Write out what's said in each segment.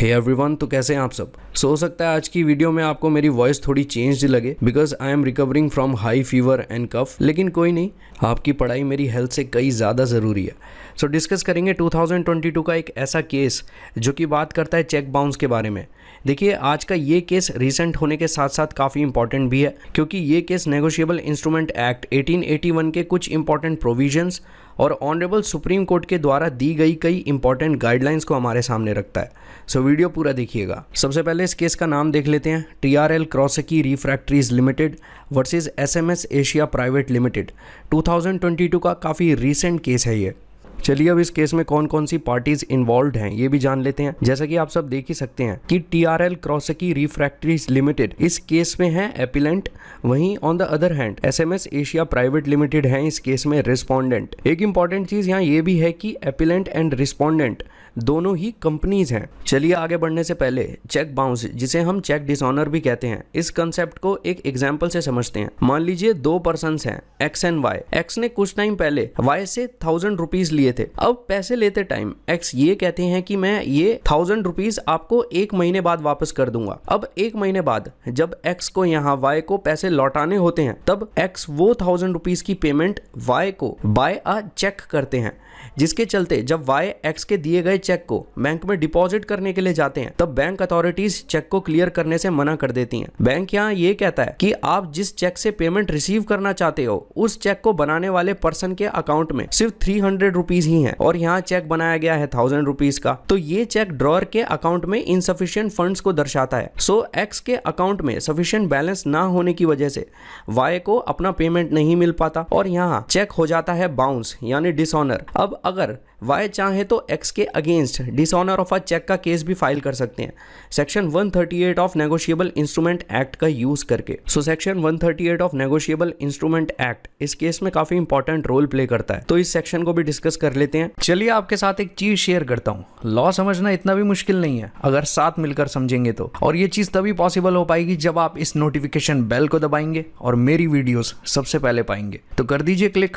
Hey everyone, तो कैसे हैं आप सब। हो सकता है आज की वीडियो में आपको मेरी वॉइस थोड़ी चेंज्ड लगे because I am recovering from high fever and cough, लेकिन कोई नहीं, आपकी पढ़ाई मेरी हेल्थ से कई ज़्यादा ज़रूरी है। सो डिस्कस करेंगे 2022 का एक ऐसा केस जो कि बात करता है चेक बाउंस के बारे में। देखिए, आज का ये केस रिसेंट होने के साथ साथ काफ़ी इंपॉर्टेंट भी है क्योंकि ये केस नेगोशिएबल इंस्ट्रूमेंट एक्ट 1881 के कुछ इंपॉर्टेंट प्रोविजंस और ऑनरेबल सुप्रीम कोर्ट के द्वारा दी गई कई इंपॉर्टेंट गाइडलाइंस को हमारे सामने रखता है। सो वीडियो पूरा देखिएगा। सबसे पहले इस केस का नाम देख लेते हैं, TRL Krosaki refractories limited versus SMS Asia private limited. 2022 का काफ़ी रिसेंट केस है ये। चलिए अब इस केस में कौन कौन सी पार्टीज इन्वॉल्व हैं ये भी जान लेते हैं। जैसा कि आप सब देख ही सकते हैं कि TRL क्रॉसकी रिफ्रैक्टरीज लिमिटेड इस केस में है एपिलेंट, वहीं on the other hand SMS Asia private limited है इस केस में रिस्पोंडेंट। एक इंपॉर्टेंट चीज यहाँ ये भी है कि एपिलेंट एंड रिस्पोंडेंट दोनों ही कंपनीज हैं। चलिए आगे बढ़ने से पहले चेक बाउंस, जिसे हम चेक डिसऑनर भी कहते हैं, इस कंसेप्ट को एक एग्जांपल से समझते हैं। मान लीजिए दो पर्सन्स हैं X एंड Y। X ने कुछ टाइम पहले Y से 1000 रुपीज लिए थे। अब पैसे लेते टाइम X ये कहते हैं कि मैं ये 1000 रुपीज आपको 1 महीने बाद वापस कर दूंगा। अब 1 महीने बाद जब X को यहाँ Y को पैसे लौटाने होते हैं तब X वो 1000 रुपीज की पेमेंट Y को बाय अ चेक करते हैं, जिसके चलते जब Y X के दिए गए चेक को बैंक में डिपॉजिट करने के लिए जाते हैं तब बैंक अथॉरिटीज चेक को क्लियर करने से मना कर देती हैं। बैंक यहाँ ये कहता है कि आप जिस चेक से पेमेंट रिसीव करना चाहते हो उस चेक को बनाने वाले पर्सन के अकाउंट में सिर्फ 300 रुपीज ही हैं और यहाँ चेक बनाया गया है 1000 रुपीज का, तो ये चेक ड्रॉअर के अकाउंट में इनसफिशिएंट फंड्स को दर्शाता है। सो X के अकाउंट में सफिशिएंट बैलेंस ना होने की वजह से Y को अपना पेमेंट नहीं मिल पाता और यहाँ चेक हो जाता है बाउंस यानी डिसऑनर। अब अगर Y चाहे तो X के against dishonour of a cheque का केस भी फाइल कर सकते हैं section 138 of negotiable instrument act का यूज करके। So section 138 of negotiable instrument act इस केस में काफी इंपॉर्टेंट रोल प्ले करता है, तो इस सेक्शन को भी डिस्कस कर लेते हैं। चलिए आपके साथ एक चीज शेयर करता हूँ। लॉ समझना इतना भी मुश्किल नहीं है अगर साथ मिलकर समझेंगे तो, और ये चीज तभी पॉसिबल हो पाएगी जब आप इस नोटिफिकेशन बेल को दबाएंगे और मेरी वीडियोस सबसे पहले पाएंगे। तो कर दीजिए क्लिक।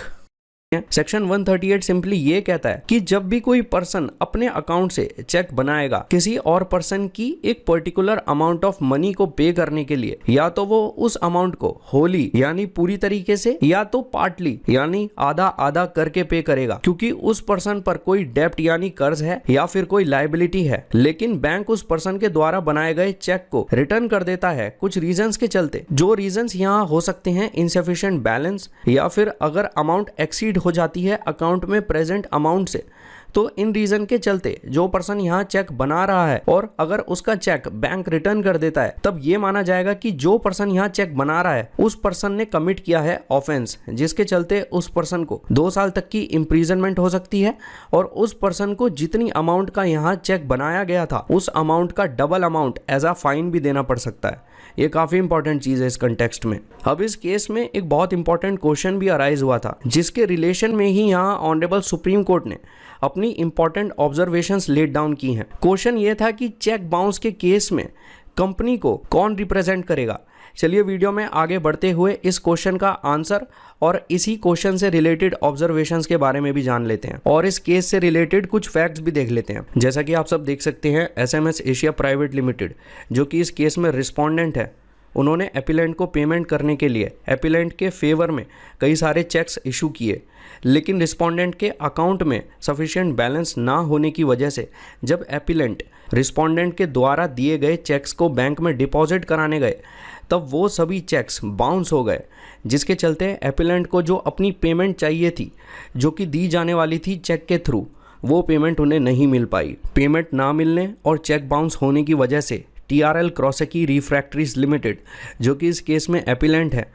सेक्शन 138 सिंपली ये कहता है कि जब भी कोई पर्सन अपने अकाउंट से चेक बनाएगा किसी और पर्सन की एक पर्टिकुलर अमाउंट ऑफ मनी को पे करने के लिए, या तो वो उस अमाउंट को होली यानी पूरी तरीके से या तो पार्टली यानी आधा आधा करके पे करेगा, क्योंकि उस पर्सन पर कोई डेप्ट यानी कर्ज है या फिर कोई लायबिलिटी है, लेकिन बैंक उस पर्सन के द्वारा बनाए गए चेक को रिटर्न कर देता है कुछ रीजंस के चलते। जो रीजंस यहाँ हो सकते हैं इनसफिशिएंट बैलेंस, या फिर अगर अमाउंट एक्सीड हो जाती है अकाउंट में प्रेजेंट अमाउंट से, तो इन रीजन के चलते जो पर्सन यहाँ चेक बना रहा है और अगर उसका चेक बैंक रिटर्न कर देता है तब ये माना जाएगा कि जो पर्सन यहाँ चेक बना रहा है उस पर्सन ने कमिट किया है ऑफेंस, जिसके चलते उस पर्सन को 2 साल तक की इम्प्रीजनमेंट हो सकती है और उस पर्सन को जितनी अमाउंट का यहाँ चेक बनाया गया था उस अमाउंट का double amount as a fine भी देना पड़ सकता है। ये काफी इंपॉर्टेंट चीज है इस कंटेक्स्ट में। अब इस केस में एक बहुत इंपॉर्टेंट क्वेश्चन भी अराइज हुआ था, जिसके रिलेशन में ही यहाँ ऑनरेबल सुप्रीम कोर्ट ने अपनी इंपॉर्टेंट ऑब्जर्वेशंस लेट डाउन की हैं। क्वेश्चन ये था कि चेक बाउंस के केस में कंपनी को कौन रिप्रेजेंट करेगा। चलिए वीडियो में आगे बढ़ते हुए इस क्वेश्चन का आंसर और इसी क्वेश्चन से रिलेटेड ऑब्जर्वेशंस के बारे में भी जान लेते हैं और इस केस से रिलेटेड कुछ फैक्ट्स भी देख लेते हैं। जैसा कि आप सब देख सकते हैं, SMS एशिया प्राइवेट लिमिटेड जो कि इस केस में रिस्पोंडेंट है, उन्होंने एपिलेंट को पेमेंट करने के लिए एपिलेंट के फेवर में कई सारे चेक्स इशू किए, लेकिन रिस्पोंडेंट के अकाउंट में सफिशिएंट बैलेंस ना होने की वजह से जब एपिलेंट रिस्पोंडेंट के द्वारा दिए गए चेक्स को बैंक में डिपॉजिट कराने गए तब वो सभी चेक्स बाउंस हो गए, जिसके चलते एपिलेंट को जो अपनी पेमेंट चाहिए थी जो कि दी जाने वाली थी चेक के थ्रू, वो पेमेंट उन्हें नहीं मिल पाई। पेमेंट ना मिलने और चेक बाउंस होने की वजह से TRL क्रॉसकी रिफ्रैक्टरीज लिमिटेड जो कि इस केस में एपिलेंट है,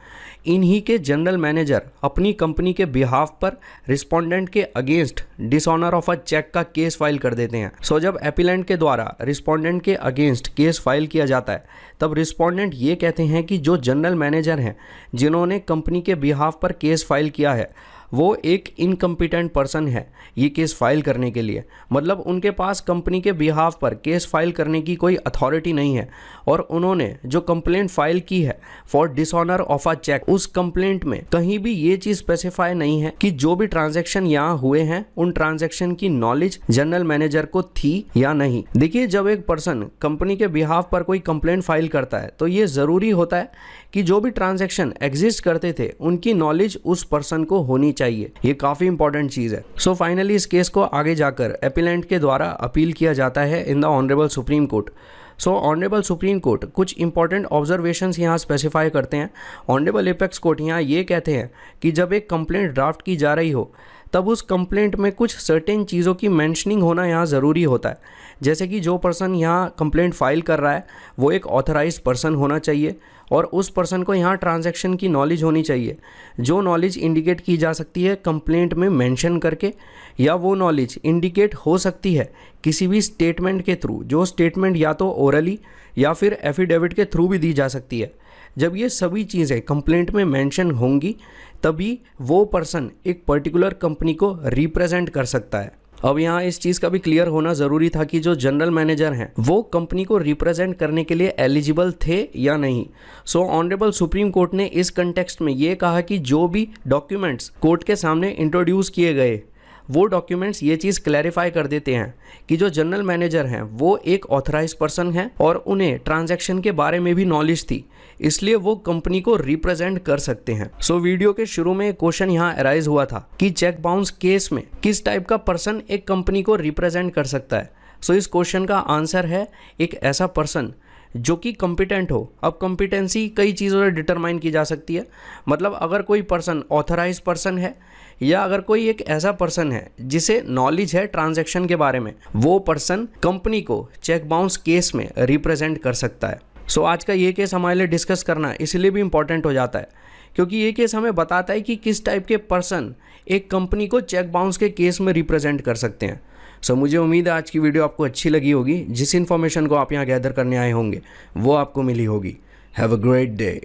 इन्हीं के जनरल मैनेजर अपनी कंपनी के बिहाफ पर रिस्पोंडेंट के against dishonour of a cheque का केस फाइल कर देते हैं। सो जब एपिलेंट के द्वारा रिस्पोंडेंट के अगेंस्ट केस फाइल किया जाता है तब रिस्पोंडेंट ये कहते हैं कि जो जनरल मैनेजर हैं जिन्होंने कंपनी के बिहाफ पर केस फाइल किया है वो एक इनकम्पिटेंट पर्सन है ये केस फाइल करने के लिए, मतलब उनके पास कंपनी के बिहाफ पर केस फाइल करने की कोई अथॉरिटी नहीं है। और उन्होंने जो कंप्लेंट फाइल की है for dishonour of a cheque, उस कंप्लेंट में कहीं भी ये चीज स्पेसिफाई नहीं है कि जो भी ट्रांजैक्शन यहाँ हुए हैं उन ट्रांजैक्शन की नॉलेज जनरल मैनेजर को थी या नहीं। देखिए, जब एक पर्सन कंपनी के बिहाफ पर कोई कंप्लेंट फाइल करता है तो ये जरूरी होता है कि जो भी ट्रांजैक्शन एग्जिस्ट करते थे उनकी नॉलेज उस पर्सन को होनी चाहिए। ये काफी इंपॉर्टेंट चीज है। सो फाइनली इस केस को आगे जाकर एपिलेंट के द्वारा अपील किया जाता है in the honourable supreme court. So honourable supreme court कुछ इंपॉर्टेंट ऑब्जर्वेशंस यहाँ स्पेसिफाई करते हैं। ऑनरेबल एपेक्स कोर्ट यहाँ ये कहते हैं कि जब एक कंप्लेंट ड्राफ्ट की जा रही हो तब उस कंप्लेंट में कुछ सर्टेन चीज़ों की मेंशनिंग होना यहाँ ज़रूरी होता है। जैसे कि जो पर्सन यहाँ कंप्लेंट फाइल कर रहा है वो एक ऑथराइज्ड पर्सन होना चाहिए और उस पर्सन को यहाँ ट्रांजैक्शन की नॉलेज होनी चाहिए, जो नॉलेज इंडिकेट की जा सकती है कंप्लेंट में मेंशन करके, या वो नॉलेज इंडिकेट हो सकती है किसी भी स्टेटमेंट के थ्रू, जो स्टेटमेंट या तो ओरली या फिर एफिडेविट के थ्रू भी दी जा सकती है। जब ये सभी चीज़ें कंप्लेंट में मेंशन होंगी तभी वो पर्सन एक पर्टिकुलर कंपनी को रिप्रेजेंट कर सकता है। अब यहाँ इस चीज़ का भी क्लियर होना ज़रूरी था कि जो जनरल मैनेजर हैं वो कंपनी को रिप्रेजेंट करने के लिए एलिजिबल थे या नहीं। सो ऑनरेबल सुप्रीम कोर्ट ने इस कंटेक्स्ट में ये कहा कि जो भी डॉक्यूमेंट्स कोर्ट के सामने इंट्रोड्यूस किए गए वो डॉक्यूमेंट्स ये चीज़ क्लैरिफाई कर देते हैं कि जो जनरल मैनेजर हैं वो एक ऑथराइज्ड पर्सन है और उन्हें ट्रांजैक्शन के बारे में भी नॉलेज थी, इसलिए वो कंपनी को रिप्रेजेंट कर सकते हैं। सो वीडियो के शुरू में एक क्वेश्चन यहाँ अराइज हुआ था कि चेक बाउंस केस में किस टाइप का पर्सन एक कंपनी को रिप्रेजेंट कर सकता है। सो इस क्वेश्चन का आंसर है एक ऐसा पर्सन जो कि कॉम्पिटेंट हो। अब कॉम्पिटेंसी कई चीज़ों से डिटरमाइन की जा सकती है, मतलब अगर कोई पर्सन ऑथराइज पर्सन है या अगर कोई एक ऐसा पर्सन है जिसे नॉलेज है ट्रांजैक्शन के बारे में, वो पर्सन कंपनी को चेक बाउंस केस में रिप्रेजेंट कर सकता है। सो आज का ये केस हमारे लिए डिस्कस करना इसलिए भी इम्पॉर्टेंट हो जाता है क्योंकि ये केस हमें बताता है कि किस टाइप के पर्सन एक कंपनी को चेक बाउंस के केस में रिप्रेजेंट कर सकते हैं। सो मुझे उम्मीद है आज की वीडियो आपको अच्छी लगी होगी। जिस इन्फॉर्मेशन को आप यहाँ गैदर करने आए होंगे वो आपको मिली होगी। Have a great day.